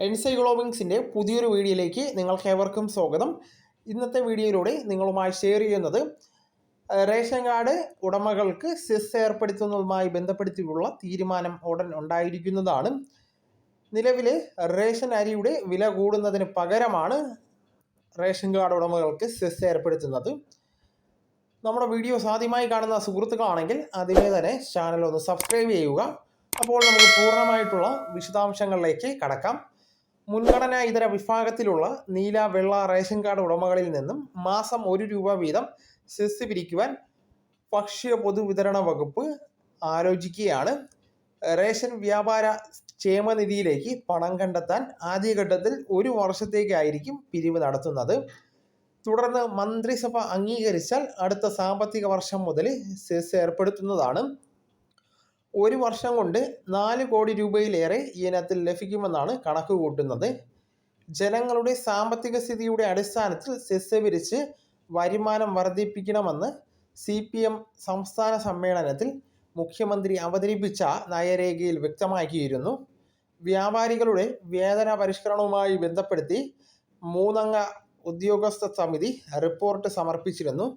എൻസൈക്ലോബിങ്സിൻ്റെ പുതിയൊരു വീഡിയോയിലേക്ക് നിങ്ങൾക്കേവർക്കും സ്വാഗതം. ഇന്നത്തെ വീഡിയോയിലൂടെ നിങ്ങളുമായി ഷെയർ ചെയ്യുന്നത് റേഷൻ കാർഡ് ഉടമകൾക്ക് സെസ് ഏർപ്പെടുത്തുന്നതുമായി ബന്ധപ്പെടുത്തിയുള്ള തീരുമാനം ഉടൻ ഉണ്ടായിരിക്കുന്നതാണ്. നിലവിൽ റേഷൻ അരിയുടെ വില കൂടുന്നതിന് പകരമാണ് റേഷൻ കാർഡ് ഉടമകൾക്ക് സെസ് ഏർപ്പെടുത്തുന്നത്. നമ്മുടെ വീഡിയോസ് ആദ്യമായി കാണുന്ന സുഹൃത്തുക്കളാണെങ്കിൽ അതിനെ തന്നെ ചാനൽ ഒന്ന് സബ്സ്ക്രൈബ് ചെയ്യുക. അപ്പോൾ നമുക്ക് പൂർണ്ണമായിട്ടുള്ള വിശദാംശങ്ങളിലേക്ക് കടക്കാം. മുൻഗണനാ ഇതര വിഭാഗത്തിലുള്ള നീല വെള്ള റേഷൻ കാർഡ് ഉടമകളിൽ നിന്നും മാസം ₹1 വീതം സെസ് പിരിക്കുവാൻ ഭക്ഷ്യ പൊതുവിതരണ വകുപ്പ് ആലോചിക്കുകയാണ്. റേഷൻ വ്യാപാര ക്ഷേമനിധിയിലേക്ക് പണം കണ്ടെത്താൻ ആദ്യഘട്ടത്തിൽ 1 വർഷത്തേക്കായിരിക്കും പിരിവ് നടത്തുന്നത്. തുടർന്ന് മന്ത്രിസഭ അംഗീകരിച്ചാൽ അടുത്ത സാമ്പത്തിക വർഷം മുതൽ സെസ് ഏർപ്പെടുത്തുന്നതാണ്. 1 വർഷം കൊണ്ട് 4 കോടി രൂപയിലേറെ ഇനത്തിൽ ലഭിക്കുമെന്നാണ് കണക്ക് കൂട്ടുന്നത്. ജനങ്ങളുടെ സാമ്പത്തിക സ്ഥിതിയുടെ അടിസ്ഥാനത്തിൽ സെസ് പിരിച്ച് വരുമാനം വർദ്ധിപ്പിക്കണമെന്ന് CPM സംസ്ഥാന സമ്മേളനത്തിൽ മുഖ്യമന്ത്രി അവതരിപ്പിച്ച നയരേഖയിൽ വ്യക്തമാക്കിയിരുന്നു. വ്യാപാരികളുടെ വേതന പരിഷ്കരണവുമായി ബന്ധപ്പെടുത്തി 3 അംഗ ഉദ്യോഗസ്ഥ സമിതി റിപ്പോർട്ട് സമർപ്പിച്ചിരുന്നു.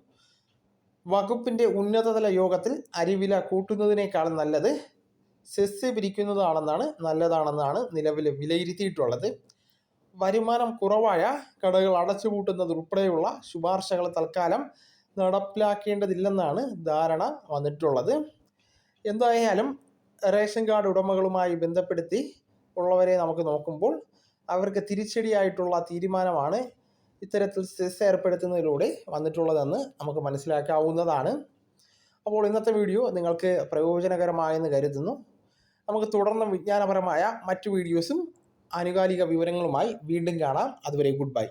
വകുപ്പിൻ്റെ ഉന്നതതല യോഗത്തിൽ അരിവില കൂട്ടുന്നതിനേക്കാൾ നല്ലത് സെസ് നല്ലതാണെന്നാണ് നിലവിൽ വിലയിരുത്തിയിട്ടുള്ളത്. വരുമാനം കുറവായ കടകൾ അടച്ചുപൂട്ടുന്നതുൾപ്പെടെയുള്ള ശുപാർശകൾ തൽക്കാലം നടപ്പിലാക്കേണ്ടതില്ലെന്നാണ് ധാരണ വന്നിട്ടുള്ളത്. എന്തായാലും റേഷൻ കാർഡ് ഉടമകളുമായി ബന്ധപ്പെടുത്തി ഉള്ളവരെ നമുക്ക് നോക്കുമ്പോൾ അവർക്ക് തിരിച്ചടിയായിട്ടുള്ള തീരുമാനമാണ് ഇത്തരത്തിൽ സെസ് ഏർപ്പെടുത്തുന്നതിലൂടെ വന്നിട്ടുള്ളതെന്ന് നമുക്ക് മനസ്സിലാക്കാവുന്നതാണ്. അപ്പോൾ ഇന്നത്തെ വീഡിയോ നിങ്ങൾക്ക് പ്രയോജനകരമായെന്ന് കരുതുന്നു. നമുക്ക് തുടർന്ന് വിജ്ഞാനപരമായ മറ്റു വീഡിയോസും ആനുകാലിക വിവരങ്ങളുമായി വീണ്ടും കാണാം. അതുവരെ ഗുഡ് ബൈ.